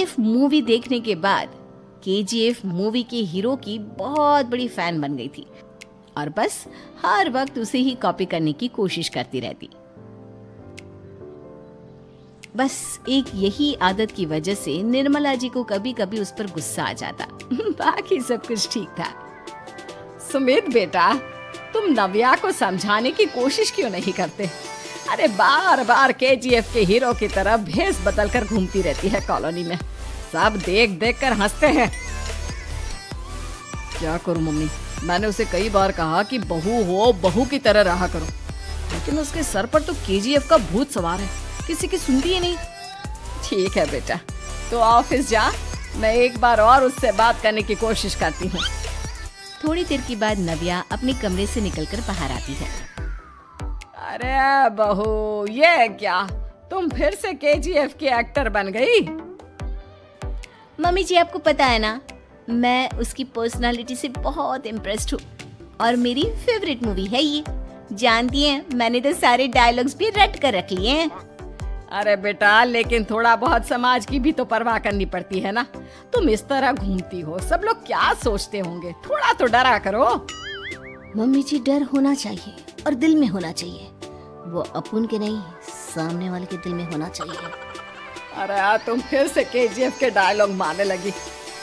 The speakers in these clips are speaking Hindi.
केजीएफ मूवी देखने के बाद केजीएफ मूवी के हीरो की बहुत बड़ी फैन बन गई थी और बस हर वक्त उसे ही कॉपी करने की कोशिश करती रहती। बस एक यही आदत की वजह से निर्मला जी को कभी कभी उस पर गुस्सा आ जाता। बाकी सब कुछ ठीक था। सुमित बेटा, तुम नव्या को समझाने की कोशिश क्यों नहीं करते? अरे बार बार केजीएफ के हीरो की तरह भेष बदल कर घूमती रहती है कॉलोनी में। सब देख देख कर हंसते हैं। क्या करूं मम्मी, मैंने उसे कई बार कहा कि बहू हो, बहू की तरह रहा करो, लेकिन उसके सर पर तो केजीएफ का भूत सवार है, किसी की सुनती ही नहीं। ठीक है बेटा, तो ऑफिस जा, मैं एक बार और उससे बात करने की कोशिश करती हूँ। थोड़ी देर के बाद नव्या अपने कमरे से निकलकर बाहर आती है। अरे बहू, ये क्या, तुम फिर से केजीएफ की एक्टर बन गई? मम्मी जी, आपको पता है ना, मैं उसकी पर्सनालिटी से बहुत इम्प्रेस्ड हूँ और मेरी फेवरेट मूवी है ये। जानती हैं, मैंने तो सारे डायलॉग्स भी रट कर रख लिए हैं। अरे बेटा, लेकिन थोड़ा बहुत समाज की भी तो परवाह करनी पड़ती है ना। तुम इस तरह घूमती हो, सब लोग क्या सोचते होंगे, थोड़ा तो डरा करो। मम्मी जी, डर होना चाहिए और दिल में होना चाहिए, वो अपुन के नहीं, सामने वाले के दिल में होना चाहिए। अरे यार, तुम फिर से केजीएफ के डायलॉग मारने लगी।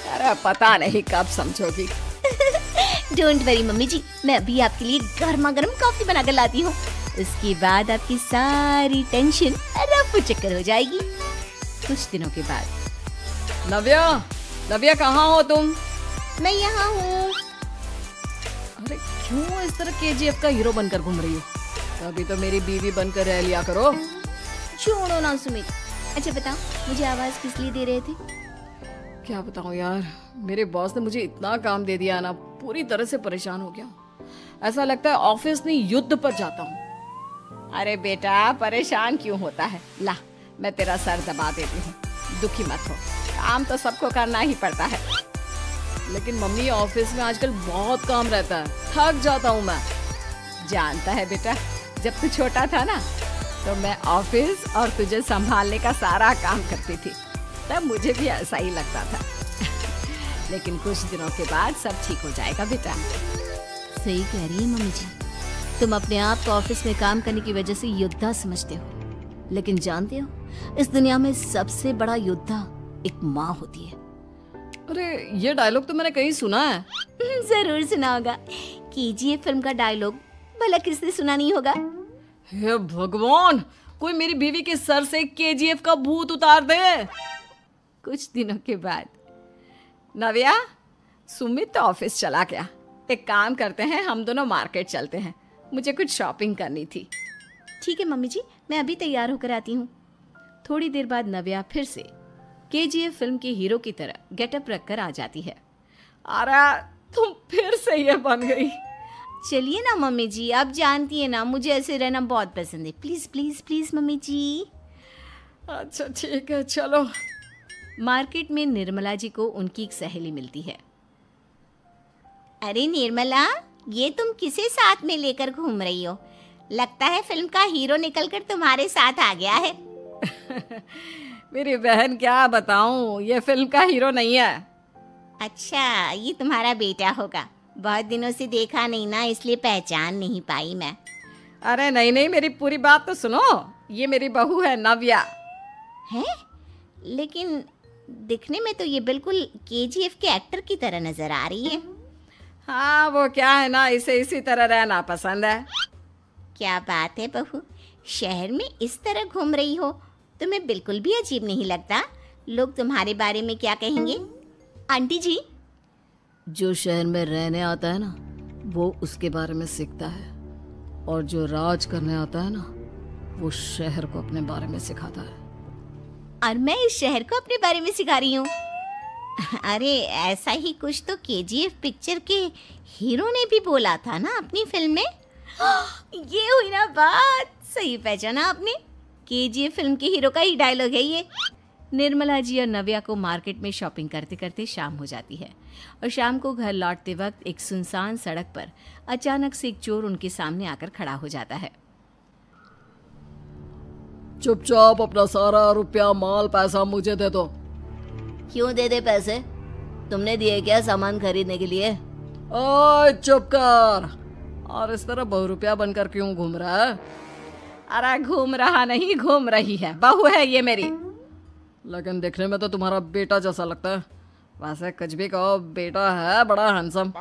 अरे पता नहीं कब समझोगी। डोंट वरी मम्मी जी, मैं अभी आपके लिए गर्मा गर्म कॉफी बना कर लाती हूँ। उसके बाद आपकी सारी टेंशन रफू चक्कर हो जाएगी। कुछ दिनों के बाद। नव्या, नव्या कहाँ हो तुम? मैं यहाँ हूँ। अरे क्यों इस तरह केजीएफ का हीरो बनकर घूम रही हो? अभी तो मेरी बीवी बनकर रह लिया करो। छोड़ो ना सुमित। अच्छा बताओ, मुझे आवाज किस लिए दे रहे थे? क्या बताऊं यार, मेरे बॉस ने मुझे इतना काम दे दिया ना, पूरी तरह से परेशान हो गया। ऐसा लगता है ऑफिस में युद्ध पर जाता हूँ। अरे बेटा, परेशान क्यों होता है? ला, मैं तेरा सर दबा देती हूँ, दुखी मत हो, काम तो सबको करना ही पड़ता है। लेकिन मम्मी, ऑफिस में आजकल बहुत काम रहता है, थक जाता हूँ मैं। जानता है बेटा, जब तू छोटा था ना, तो मैं ऑफिस और तुझे संभालने का सारा काम करती थी, तब मुझे भी ऐसा ही लगता था। लेकिन कुछ दिनों के बाद सब ठीक हो जाएगा बेटा। सही कह रही है मम्मी जी, तुम अपने आप को ऑफिस में काम करने की वजह से योद्धा समझते हो, लेकिन जानते हो, इस दुनिया में सबसे बड़ा योद्धा एक माँ होती है। अरे ये डायलॉग तो मैंने कहीं सुना है। जरूर सुना होगा, केजीएफ फिल्म का डायलॉग, भला किसने सुना नहीं होगा? हे भगवान, कोई मेरी बीवी के सर से केजीएफ का भूत उतार दे। कुछ दिनों के बाद। नव्या, सुमित तो ऑफिस चला गया, एक काम करते हैं, हम दोनों मार्केट चलते हैं, मुझे कुछ शॉपिंग करनी थी। ठीक है मम्मी जी, मैं अभी तैयार होकर आती हूँ। थोड़ी देर बाद नव्या फिर से केजीएफ फिल्म के हीरो की तरह गेटअप रखकर आ जाती है। अरे तुम फिर से ये बन गई। चलिए ना मम्मी जी, आप जानती है ना, मुझे ऐसे रहना बहुत पसंद है। प्लीज प्लीज प्लीज मम्मी जी। अच्छा ठीक है, चलो। मार्केट में निर्मला जी को उनकी एक सहेली मिलती है। अरे निर्मला, ये तुम किसे साथ में लेकर घूम रही हो? लगता है फिल्म का हीरो निकलकर तुम्हारे साथ आ गया है। मेरी बहन, क्या बताऊं, ये फिल्म का हीरो नहीं है। अच्छा, ये तुम्हारा बेटा होगा, बहुत दिनों से देखा नहीं ना, इसलिए पहचान नहीं पाई मैं। अरे नहीं नहीं, मेरी पूरी बात तो सुनो, ये मेरी बहू है नव्या। है? लेकिन दिखने में तो ये बिल्कुल केजीएफ के एक्टर की तरह नजर आ रही है। हाँ, वो क्या है ना, इसे इसी तरह रहना पसंद है। क्या बात है बहू, शहर में इस तरह घूम रही हो, तुम्हें बिल्कुल भी अजीब नहीं लगता? लोग तुम्हारे बारे में क्या कहेंगे? आंटी जी, जो शहर में रहने आता है ना, वो उसके बारे में सीखता है, और जो राज करने आता है ना, वो शहर को अपने बारे में सिखाता है। और मैं इस शहर को अपने बारे में सिखा रही हूँ। अरे ऐसा ही कुछ तो केजीएफ पिक्चर के हीरो ने भी बोला था ना अपनी फिल्म में। ये हुई ना बात, सही पहचाना आपने, केजीएफ फिल्म के हीरो का ही डायलॉग है ये। निर्मला जी और नव्या को मार्केट में शॉपिंग करते करते शाम हो जाती है और शाम को घर लौटते वक्त एक सुनसान सड़क पर अचानक से एक चोर उनके सामने आकर खड़ा हो जाता है। चुपचाप अपना सारा रुपया, माल, पैसा मुझे दे दो। क्यों दे दे पैसे? तुमने दिए क्या सामान खरीदने के लिए? ओए चुप कर। और इस तरह बहुरुपया बनकर क्यों घूम रहा है? अरे घूम रहा नहीं, घूम रही है, बहू है ये मेरी। लेकिन देखने में तो तुम्हारा बेटा जैसा लगता है। वैसे कुछ भी कहो, बेटा है बड़ा हैंडसम।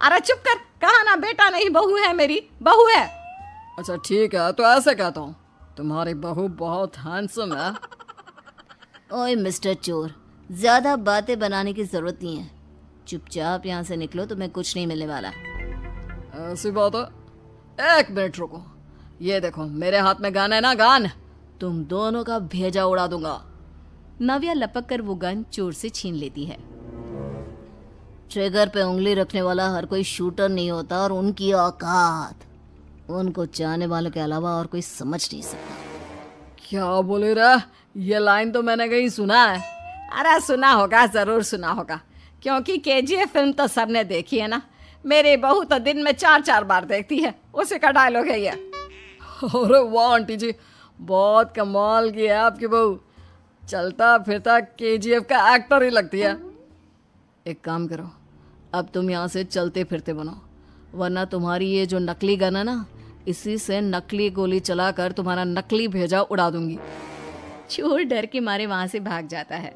अरे चुप कर, कहा ना बेटा नहीं, बहू है मेरी, बहू है। अच्छा ठीक है, तो ऐसे कहता हूँ, तुम्हारी बहू बहुत हैंडसम है। ओए मिस्टर चोर, ज्यादा बातें बनाने की जरूरत नहीं है। चुपचाप यहाँ से निकलो, तुम्हें कुछ नहीं मिलने वाला। ऐसी बात है? एक मिनट रुको, ये देखो मेरे हाथ में गन है ना, गन। तुम दोनों का भेजा उड़ा दूंगा। नव्या लपक कर वो गन चोर से छीन लेती है। ट्रिगर पे उंगली रखने वाला हर कोई शूटर नहीं होता, और उनकी औकात उनको चाहने वालों के अलावा और कोई समझ नहीं सकता। क्या बोले रे? ये लाइन तो मैंने कहीं सुना है। अरे सुना होगा, जरूर सुना होगा, क्योंकि केजीएफ फिल्म तो सबने देखी है ना। मेरी बहू तो दिन में 4-4 बार देखती है, उसी का डायलॉग है ये। अरे वाह आंटी जी, बहुत कमाल की है आपकी बहू। चलता फिरता केजीएफ का एक्टर ही लगती है। एक काम करो, अब तुम यहाँ से चलते फिरते बनो, वरना तुम्हारी ये जो नकली गन है ना, इसी से नकली गोली चलाकर तुम्हारा नकली भेजा उड़ा दूंगी। चोर डर के मारे वहां से भाग जाता है।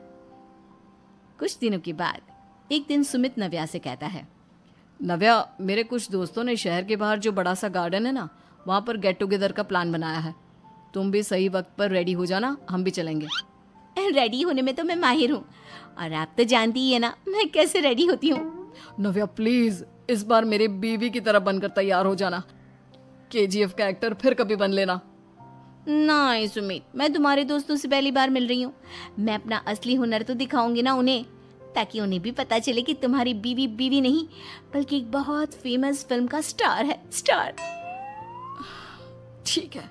कुछ दिनों के बाद एक दिन सुमित नव्या से कहता है, नव्या, मेरे कुछ दोस्तों ने शहर के बाहर जो बड़ा सा गार्डन है ना, वहाँ पर गेट टुगेदर का प्लान बनाया है। तुम भी सही वक्त पर रेडी हो जाना, हम भी चलेंगे। रेडी होने में तो मैं माहिर हूँ, और आप तो जानती ही है ना मैं कैसे रेडी होती हूँ। नव्या प्लीज, इस बार मेरी बीवी की तरह बनकर तैयार हो जाना। केजीएफ का एक्टर फिर कभी बन लेना। नहीं सुमित, मैं तुम्हारे दोस्तों से पहली बार मिल रही हूँ। मैं अपना असली हुनर तो दिखाऊंगी ना उन्हें, ताकि उन्हें भी पता चले कि तुम्हारी बीवी बीवी नहीं, बल्कि एक बहुत फेमस फिल्म का स्टार है, स्टार। ठीक है,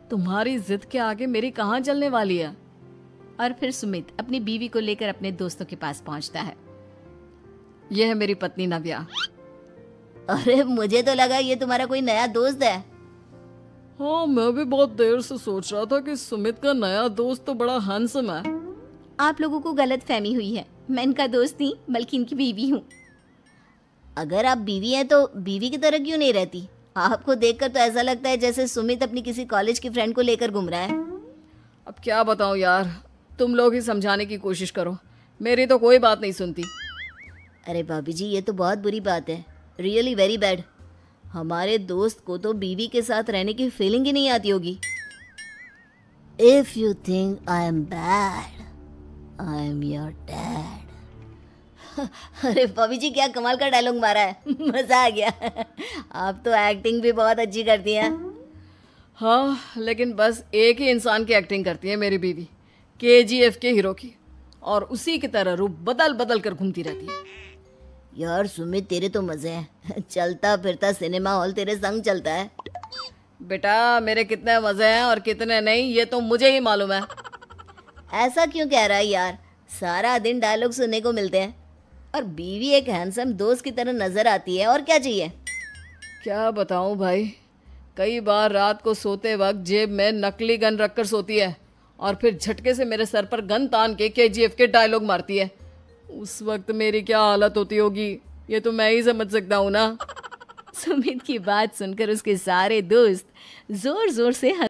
तुम्हारी जिद के आगे मेरी कहाँ चलने वाली है। और फिर सुमित अपनी बीवी को लेकर अपने दोस्तों के पास पहुंचता है। यह है मेरी पत्नी नव्या। अरे मुझे तो लगा ये तुम्हारा कोई नया दोस्त है। हाँ, मैं भी बहुत देर से सोच रहा था कि सुमित का नया दोस्त तो बड़ा हैंडसम है। आप लोगों को गलत फहमी हुई है, मैं इनका दोस्त नहीं बल्कि इनकी बीवी हूँ। अगर आप बीवी हैं तो बीवी की तरह क्यों नहीं रहती? आपको देखकर तो ऐसा लगता है जैसे सुमित अपनी किसी कॉलेज की फ्रेंड को लेकर घूम रहा है। अब क्या बताऊं यार, तुम लोग ही समझाने की कोशिश करो, मेरी तो कोई बात नहीं सुनती। अरे भाभी जी, ये तो बहुत बुरी बात है, रियली वेरी बैड। हमारे दोस्त को तो बीवी के साथ रहने की फीलिंग ही नहीं आती होगी। If you think I am bad, I am your dad. अरे भाभी जी, क्या कमाल का डायलॉग मारा है, मजा आ गया। आप तो एक्टिंग भी बहुत अच्छी करती हैं। हाँ, लेकिन बस एक ही इंसान की एक्टिंग करती है मेरी बीवी, केजीएफ के हीरो की, और उसी की तरह रूप बदल बदल कर घूमती रहती है। यार सुमित, तेरे तो मजे हैं, चलता फिरता सिनेमा हॉल तेरे संग चलता है। बेटा, मेरे कितने मजे हैं और कितने नहीं ये तो मुझे ही मालूम है। ऐसा क्यों कह रहा है यार, सारा दिन डायलॉग सुनने को मिलते हैं, और बीवी एक हैंडसम दोस्त की तरह नजर आती है, और क्या चाहिए? क्या बताऊं भाई, कई बार रात को सोते वक्त जेब में नकली गन रखकर सोती है, और फिर झटके से मेरे सर पर गन तान के केजीएफ के डायलॉग मारती है। उस वक्त मेरी क्या हालत होती होगी, ये तो मैं ही समझ सकता हूँ ना। सुमित की बात सुनकर उसके सारे दोस्त जोर जोर से